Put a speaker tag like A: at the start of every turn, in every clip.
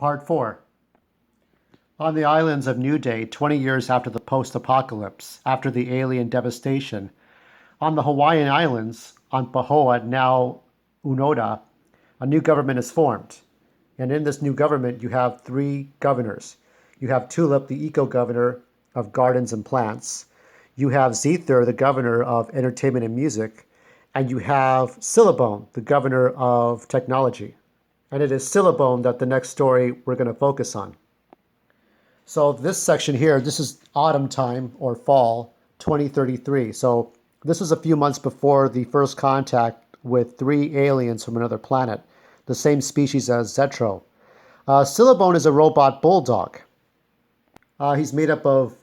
A: Part 4. On the islands of New Day, 20 years after the post-apocalypse, after the alien devastation, on the Hawaiian Islands, on Pahoa, now Unoda, a new government is formed. And in this new government, you have three governors. You have Tulip, the eco-governor of gardens and plants. You have Zether, the governor of entertainment and music. And you have Sillabone, the governor of technology. And it is Sillabone that the next story we're going to focus on. So this section here, this is autumn time or fall 2033. So this is a few months before the first contact with three aliens from another planet, the same species as Zetro. Sillabone is a robot bulldog. He's made up of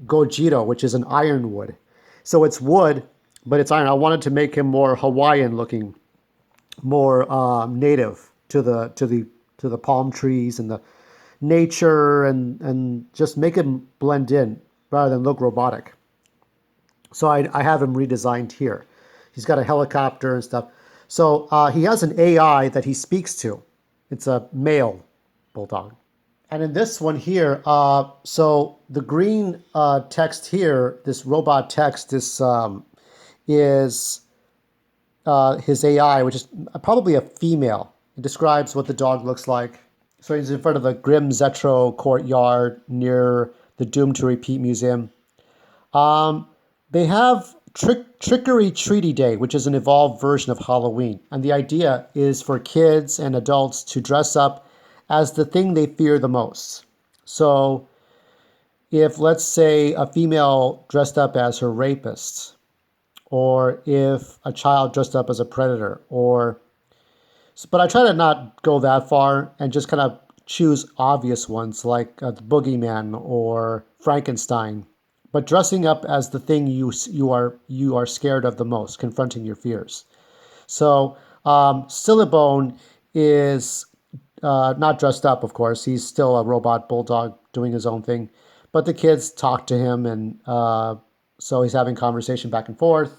A: Gojito, which is an ironwood. So it's wood, but it's iron. I wanted to make him more Hawaiian looking, more native to the palm trees and the nature, and just make him blend in rather than look robotic. So I have him redesigned here. He's got a helicopter and stuff. So he has an AI that he speaks to. It's a male bulldog. And in this one here, so the green text here, this robot text, this is his AI, which is probably a female. It describes what the dog looks like. So he's in front of the Grim Zetro courtyard near the Doomed to Repeat Museum. They have Trickery Treaty Day, which is an evolved version of Halloween. And the idea is for kids and adults to dress up as the thing they fear the most. So if, let's say, a female dressed up as her rapist, or if a child dressed up as a predator, but I try to not go that far and just kind of choose obvious ones like the Boogeyman or Frankenstein, but dressing up as the thing you are scared of the most, confronting your fears. So Sillabone is not dressed up, of course. He's still a robot bulldog doing his own thing, but the kids talk to him, and so he's having conversation back and forth,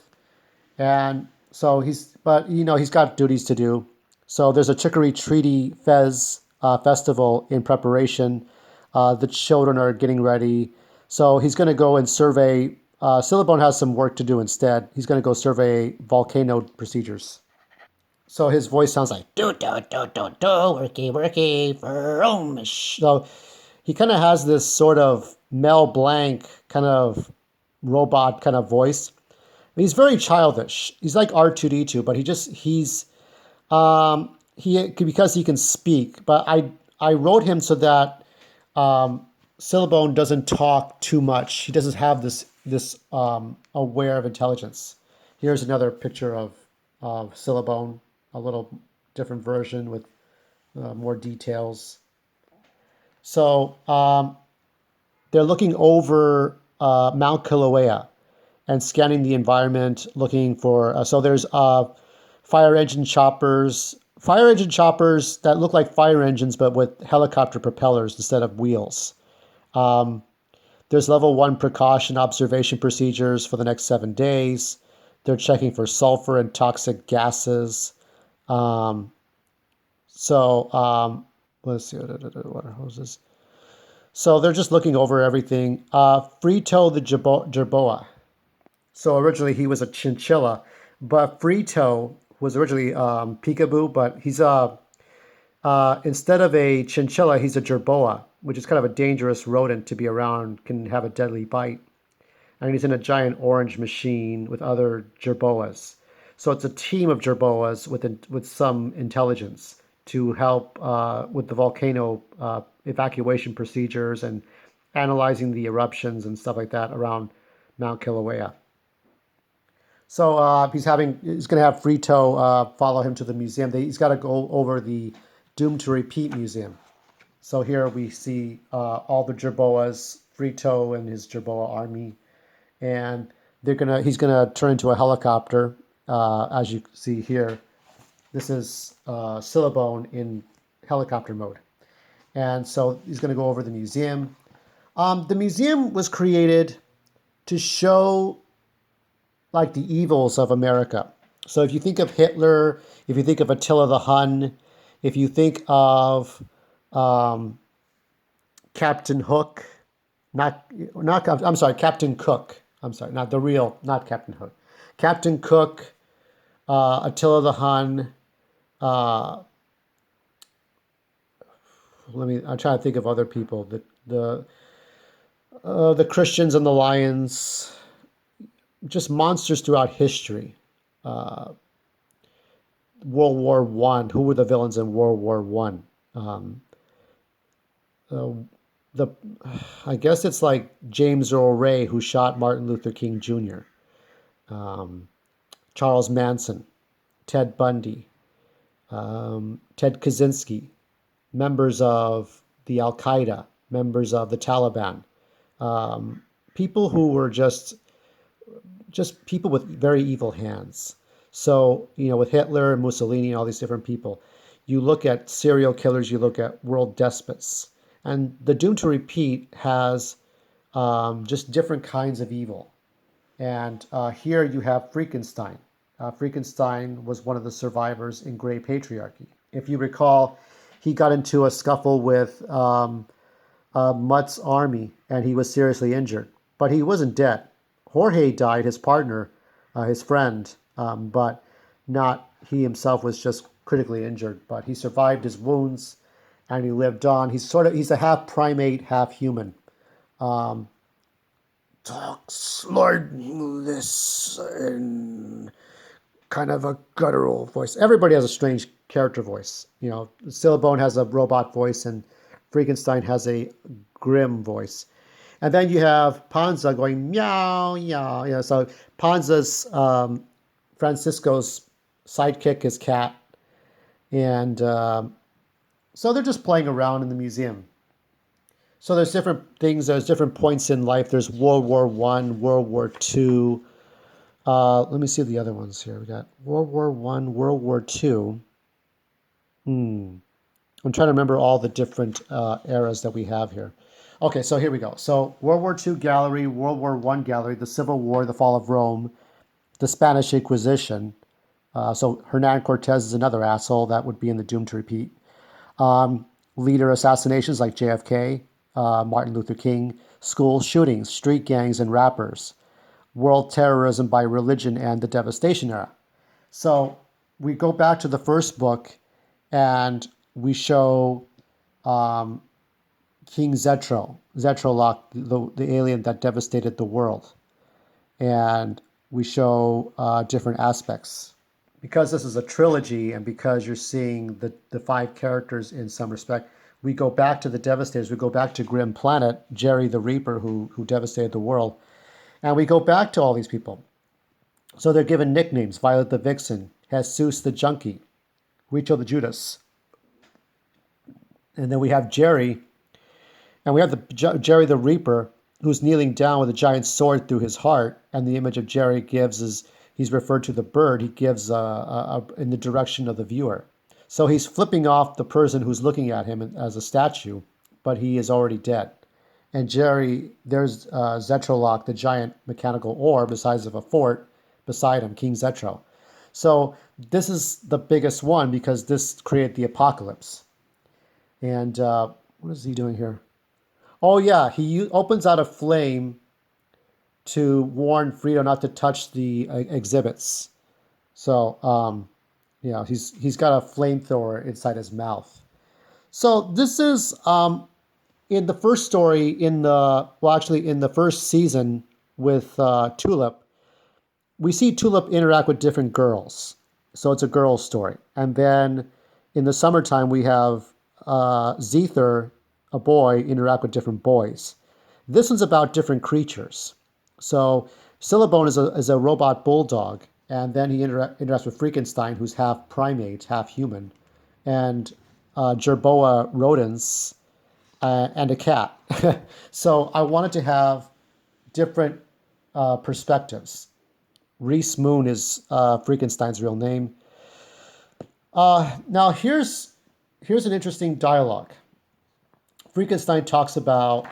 A: and so he's got duties to do. So there's a Chicory Treaty festival in preparation. The children are getting ready. So he's going to go and survey. Sillabone has some work to do instead. He's going to go survey volcano procedures. So his voice sounds like, do, worky, worky, vroom. So he kind of has this sort of Mel Blanc kind of robot kind of voice. And he's very childish. He's like R2-D2, but because he can speak, but I wrote him so that Sillabone doesn't talk too much. He doesn't have this aware of intelligence. Here's another picture of Sillabone, a little different version with more details. So they're looking over Mount Kilauea and scanning the environment, looking for. So there's fire engine choppers that look like fire engines, but with helicopter propellers instead of wheels. There's level 1 precaution observation procedures for the next 7 days. They're checking for sulfur and toxic gases. Let's see, water hoses. So they're just looking over everything. Frito the jerboa. So originally he was a chinchilla, but Frito was originally peekaboo, but he's instead of a chinchilla, he's a jerboa, which is kind of a dangerous rodent to be around, can have a deadly bite. And he's in a giant orange machine with other jerboas. So it's a team of jerboas with some intelligence to help with the volcano evacuation procedures and analyzing the eruptions and stuff like that around Mount Kilauea. So he's going to have Frito follow him to the museum. He's got to go over the Doomed to Repeat Museum. So here we see all the jerboas, Frito and his jerboa army, and he's gonna turn into a helicopter, as you see here. This is Sillabone in helicopter mode, and so he's gonna go over the museum. The museum was created to show like the evils of America. So if you think of Hitler, if you think of Attila the Hun, if you think of um, Captain Hook, I'm sorry, Captain Cook. I'm sorry, not the real, not Captain Hook. Captain Cook, Attila the Hun. Uh, I'm trying to think of other people. The Christians and the Lions, just monsters throughout history. World War One. Who were the villains in World War One? Um, uh, the I guess it's like James Earl Ray who shot Martin Luther King Jr. Um, Charles Manson, Ted Bundy, Ted Kaczynski, members of the Al Qaeda, members of the Taliban, um, people who were just people with very evil hands. So, with Hitler and Mussolini and all these different people, you look at serial killers, you look at world despots. And the Doom to Repeat has just different kinds of evil. And here you have Frankenstein. Frankenstein was one of the survivors in Grey Patriarchy. If you recall, he got into a scuffle with Mutt's army, and he was seriously injured. But he wasn't dead. Jorge died, his partner, his friend, but not he himself was just critically injured. But he survived his wounds, and he lived on. He's a half primate, half human. Um, Talks like this in kind of a guttural voice. Everybody has a strange character voice. Syllabone has a robot voice, and Frankenstein has a grim voice. And then you have Panza going meow, meow. So Panza's Francisco's sidekick is cat, and so they're just playing around in the museum. So there's different things. There's different points in life. There's World War One, World War Two. Let me see the other ones here. We got World War One, World War Two. I'm trying to remember all the different eras that we have here. Okay, so here we go. So World War II gallery, World War One gallery, the Civil War, the fall of Rome, the Spanish Inquisition. So Hernan Cortez is another asshole that would be in the Doom to Repeat. Leader assassinations like JFK, Martin Luther King, school shootings, street gangs, and rappers, world terrorism by religion, and the devastation era. So we go back to the first book, and we show King Zetralok, the alien that devastated the world. And we show different aspects. Because this is a trilogy, and because you're seeing the five characters in some respect, we go back to the Devastators. We go back to Grim Planet, Jerry the Reaper, who devastated the world. And we go back to all these people. So they're given nicknames: Violet the Vixen, Jesus the Junkie, Richo the Judas. And then we have Jerry, and we have Jerry the Reaper, who's kneeling down with a giant sword through his heart. And the image of Jerry gives is he's referred to the bird. He gives in the direction of the viewer. So he's flipping off the person who's looking at him as a statue, but he is already dead. And Jerry, there's Zetralok, the giant mechanical orb the size of a fort beside him, King Zetro. So this is the biggest one because this created the apocalypse. And what is he doing here? Oh yeah, he opens out a flame to warn Frito not to touch the exhibits. So he's got a flamethrower inside his mouth. So this is in the first story in the first season with Tulip. We see Tulip interact with different girls. So it's a girl's story. And then in the summertime, we have Zether, a boy, interact with different boys. This one's about different creatures. So Syllabone is a robot bulldog, and then he interacts with Frankenstein, who's half primate, half human, and Jerboa rodents, and a cat. So I wanted to have different perspectives. Reese Moon is Frankenstein's real name. Now here's an interesting dialogue. Frankenstein talks about,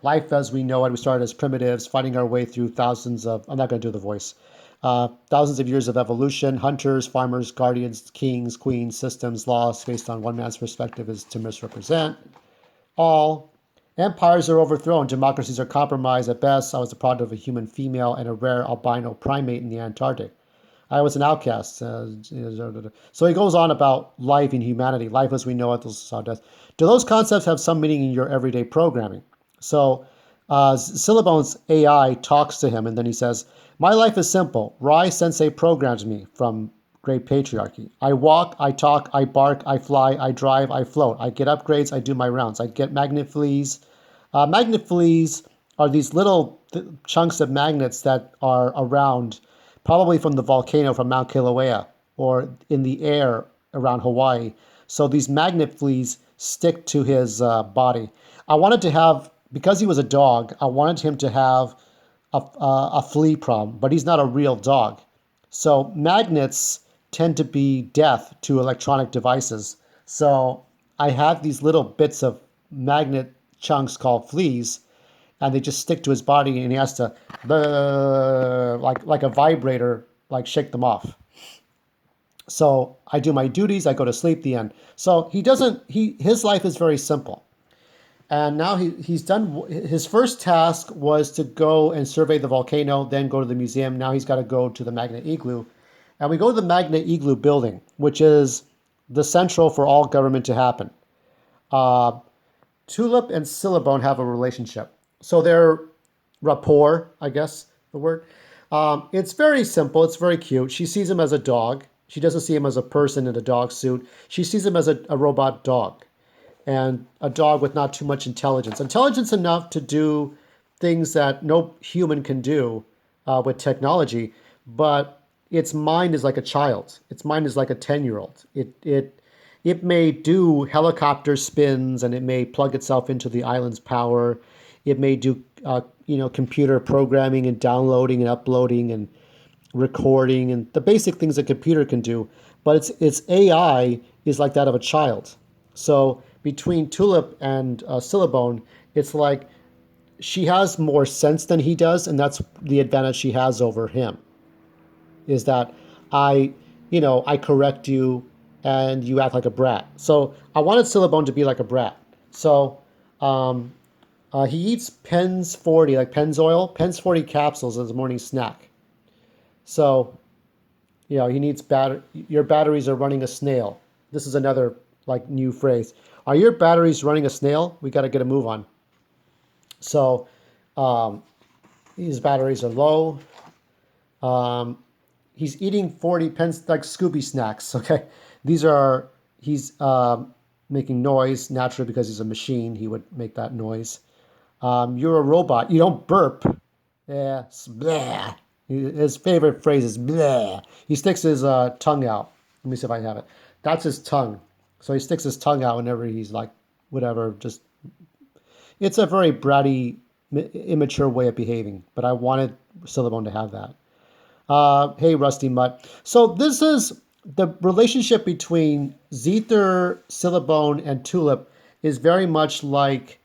A: life as we know it. We started as primitives, fighting our way through thousands of. I'm not going to do the voice. Thousands of years of evolution, hunters, farmers, guardians, kings, queens, systems, laws based on one man's perspective is to misrepresent all. Empires are overthrown, democracies are compromised at best. I was the product of a human female and a rare albino primate in the Antarctic. I was an outcast. So he goes on about life and humanity, life as we know it, death. Do those concepts have some meaning in your everyday programming? So Syllabone's AI talks to him, and then he says, my life is simple. Rai Sensei programs me from Great Patriarchy. I walk, I talk, I bark, I fly, I drive, I float. I get upgrades, I do my rounds. I get magnet fleas. Magnet fleas are these little chunks of magnets that are around, probably from the volcano from Mount Kilauea or in the air around Hawaii. So these magnet fleas stick to his body. I wanted to have, because he was a dog, I wanted him to have a flea problem, but he's not a real dog. So magnets tend to be death to electronic devices. So I have these little bits of magnet chunks called fleas, and they just stick to his body, and he has to like a vibrator, like shake them off. So I do my duties, I go to sleep, the end. So he doesn't, his life is very simple. And now he's done, his first task was to go and survey the volcano, then go to the museum. Now he's got to go to the Magnet Igloo. And we go to the Magnet Igloo building, which is the central for all government to happen. Tulip and Syllabone have a relationship. So they're rapport, I guess the word. It's very simple. It's very cute. She sees him as a dog. She doesn't see him as a person in a dog suit. She sees him as a robot dog, and a dog with not too much intelligence. Intelligence enough to do things that no human can do with technology, but its mind is like a child. Its mind is like a 10-year-old. It may do helicopter spins, and it may plug itself into the island's power. It may do computer programming and downloading and uploading and recording and the basic things a computer can do, but its AI is like that of a child. So between Tulip and Syllabone, it's like she has more sense than he does, and that's the advantage she has over him. Is that I correct you and you act like a brat. So I wanted Syllabone to be like a brat. So he eats Penn's 40, like Pennzoil, Penn's 40 capsules as a morning snack. So, he needs your batteries are running a snail. This is another like new phrase. Are your batteries running a snail? We got to get a move on. So, his batteries are low. He's eating 40 pens, like Scooby snacks. Okay. He's making noise naturally because he's a machine. He would make that noise. You're a robot. You don't burp. Yeah. Blah. His favorite phrase is blah. He sticks his tongue out. Let me see if I have it. That's his tongue. So he sticks his tongue out whenever he's like, whatever, just, it's a very bratty, immature way of behaving. But I wanted Syllabone to have that. Hey, Rusty Mutt. So this is the relationship between Zether, Syllabone, and Tulip is very much like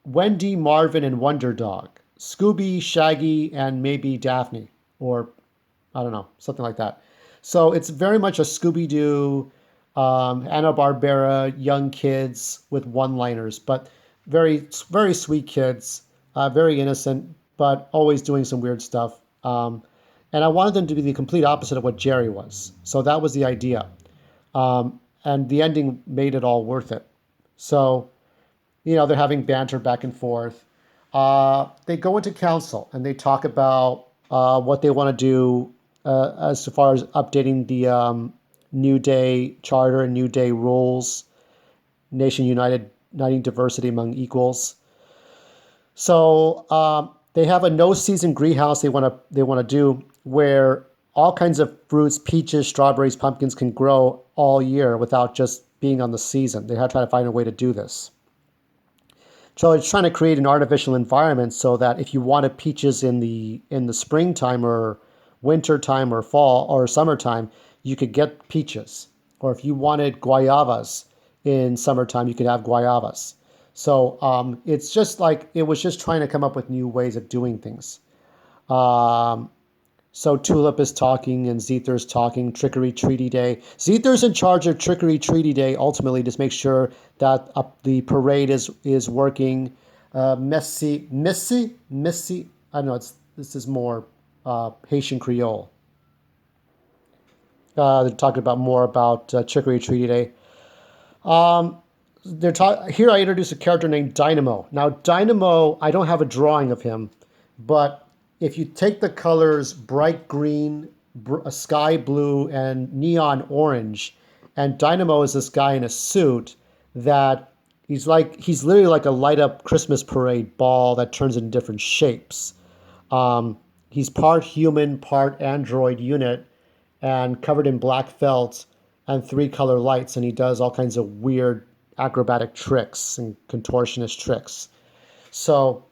A: Wendy, Marvin, and Wonder Dog. Scooby, Shaggy, and maybe Daphne, or I don't know, something like that. So it's very much a Scooby-Doo, Hanna-Barbera, young kids with one-liners, but very, very sweet kids, very innocent, but always doing some weird stuff. And I wanted them to be the complete opposite of what Jerry was. So that was the idea. And the ending made it all worth it. So, they're having banter back and forth. They go into council and they talk about what they want to do as far as updating the New Day Charter and New Day rules, Nation United, uniting diversity among equals. So they have a no-season greenhouse they want to do where all kinds of fruits, peaches, strawberries, pumpkins can grow all year without just being on the season. They have to try to find a way to do this. So it's trying to create an artificial environment so that if you wanted peaches in the springtime or winter time or fall or summertime, you could get peaches. Or if you wanted guayabas in summertime, you could have guayabas. So it's just like, it was just trying to come up with new ways of doing things. Um, so Tulip is talking and Zether's talking. Trickery Treaty Day. Zether's in charge of Trickery Treaty Day. Ultimately, just make sure that the parade is working. Missy. I don't know. This is more Haitian Creole. They're talking about more about Trickery Treaty Day. Um, here. I introduce a character named Dynamo. Now, Dynamo, I don't have a drawing of him, but if you take the colors bright green, sky blue, and neon orange, and Dynamo is this guy in a suit that he's literally like a light up Christmas parade ball that turns into different shapes. He's part human, part android unit, and covered in black felt and three color lights, and he does all kinds of weird acrobatic tricks and contortionist tricks. So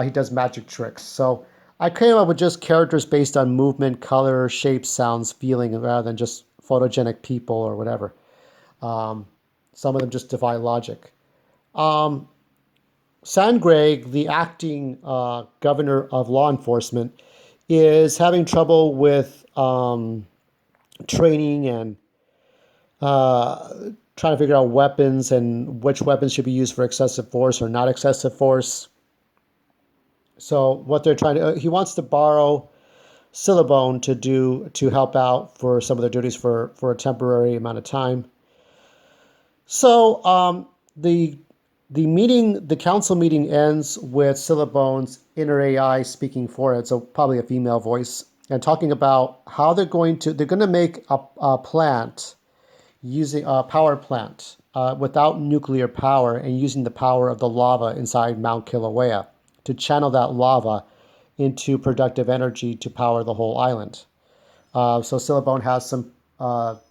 A: he does magic tricks. So I came up with just characters based on movement, color, shape, sounds, feeling, rather than just photogenic people or whatever. Some of them just defy logic. Sandgreg, the acting governor of law enforcement, is having trouble with training and trying to figure out weapons and which weapons should be used for excessive force or not excessive force. So what they're trying to, he wants to borrow Syllabone to help out for some of their duties for a temporary amount of time. So the council meeting ends with Syllabone's inner AI speaking for it, so probably a female voice, and talking about how they're going to make a plant using a power plant without nuclear power and using the power of the lava inside Mount Kilauea to channel that lava into productive energy to power the whole island. So Syllabone has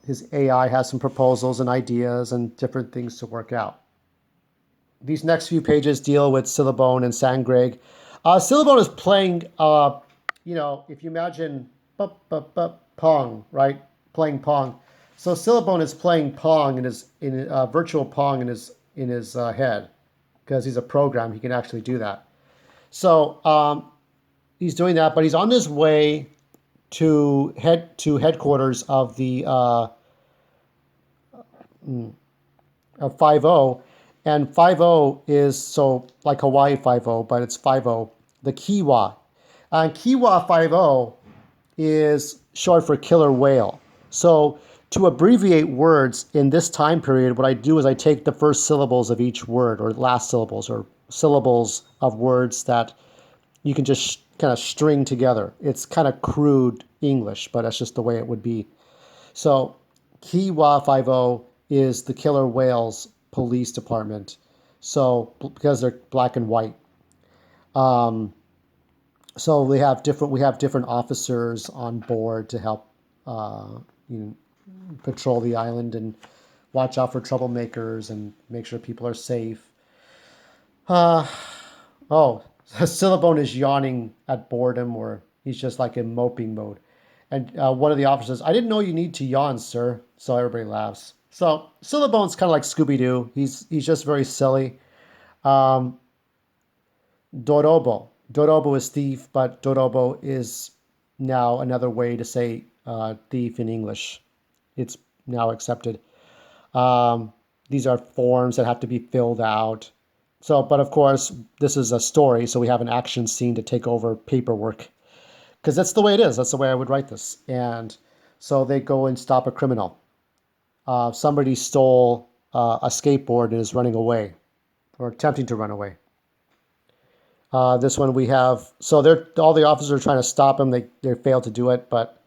A: his AI has some proposals and ideas and different things to work out. These next few pages deal with Syllabone and Sandgreg. Syllabone is playing, if you imagine Pong, right? Playing Pong. So Syllabone is playing Pong in virtual Pong in his head, because he's a program. He can actually do that. So he's doing that, but he's on his way to headquarters of the of 5-0, and 5-0 is so like Hawaii 5-0, but it's 5-0, the Kiwa. And Kiwa 5-0 is short for killer whale. So to abbreviate words in this time period, what I do is I take the first syllables of each word, or last syllables, or syllables of words that you can just kind of string together. It's kind of crude English, but that's just the way it would be. So Kiwa 5-0 is the killer whales police department. So because they're black and white. So we have different officers on board to help patrol the island and watch out for troublemakers and make sure people are safe. Syllabone is yawning at boredom, or he's just like in moping mode. And one of the officers, I didn't know you need to yawn, sir. So everybody laughs. So Syllabone's kind of like Scooby-Doo. He's just very silly. Dorobo. Dorobo is thief, but Dorobo is now another way to say thief in English. It's now accepted. These are forms that have to be filled out. So, but of course, this is a story, so we have an action scene to take over paperwork. Because that's the way it is. That's the way I would write this. And so they go and stop a criminal. Somebody stole a skateboard and is running away, or attempting to run away. This one we have, so all the officers are trying to stop him. They fail to do it, but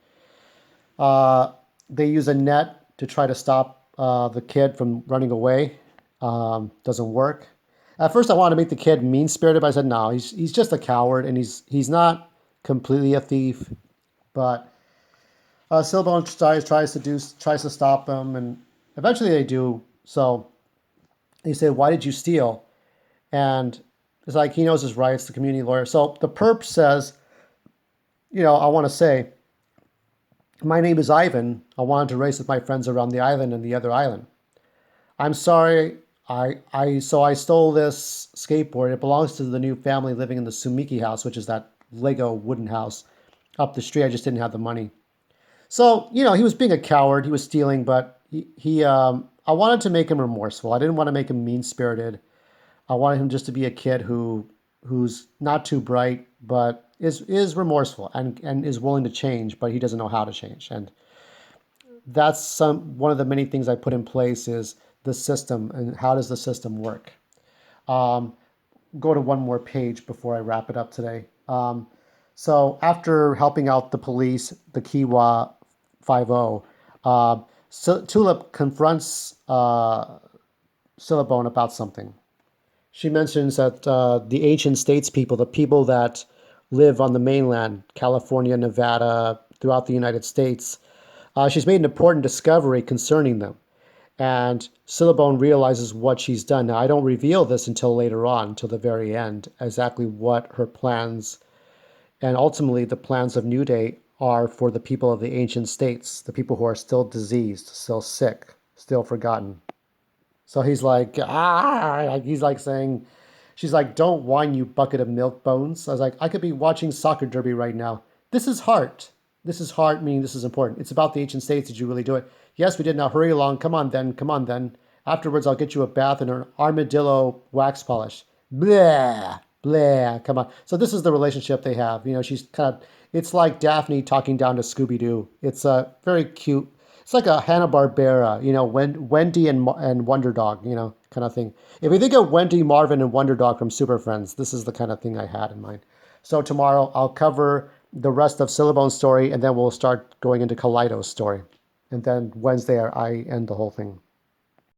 A: they use a net to try to stop the kid from running away. Doesn't work. At first I wanted to make the kid mean-spirited, but I said no, he's just a coward, and he's not completely a thief. But Syllabone tries to stop him, and eventually they do. So they say, "Why did you steal?" And it's like he knows his rights, the community lawyer. So the perp says, I want to say, my name is Ivan. I wanted to race with my friends around the island and the other island. I'm sorry. I stole this skateboard. It belongs to the new family living in the Sumiki house, which is that Lego wooden house up the street. I just didn't have the money. So, he was being a coward. He was stealing, but I wanted to make him remorseful. I didn't want to make him mean spirited. I wanted him just to be a kid who's not too bright, but is remorseful and is willing to change, but he doesn't know how to change. And that's one of the many things I put in place is the system and how does the system work. Um, Go to one more page before I wrap it up today. So after helping out the police, the Kiwa 5-0, Tulip confronts Silabone about something. She mentions that the ancient states people, the people that live on the mainland, California, Nevada, throughout the United States, she's made an important discovery concerning them. And Silabone realizes what she's done. Now, I don't reveal this until later on, until the very end, exactly what her plans and ultimately the plans of New Day are for the people of the ancient states, the people who are still diseased, still sick, still forgotten. So he's like, he's like saying, she's like, don't whine, you bucket of milk bones. I was like, I could be watching soccer derby right now. This is heart. This is heart, meaning this is important. It's about the ancient states. Did you really do it? Yes, we did. Now hurry along. Come on then. Come on then. Afterwards, I'll get you a bath and an armadillo wax polish. Blah, blah. Come on. So this is the relationship they have. She's kind of, it's like Daphne talking down to Scooby Doo. It's a very cute. It's like a Hanna-Barbera, Wendy and Wonder Dog, kind of thing. If you think of Wendy, Marvin, and Wonder Dog from Super Friends, this is the kind of thing I had in mind. So tomorrow I'll cover the rest of Silabone's story, and then we'll start going into Kaleido's story. And then Wednesday I end the whole thing.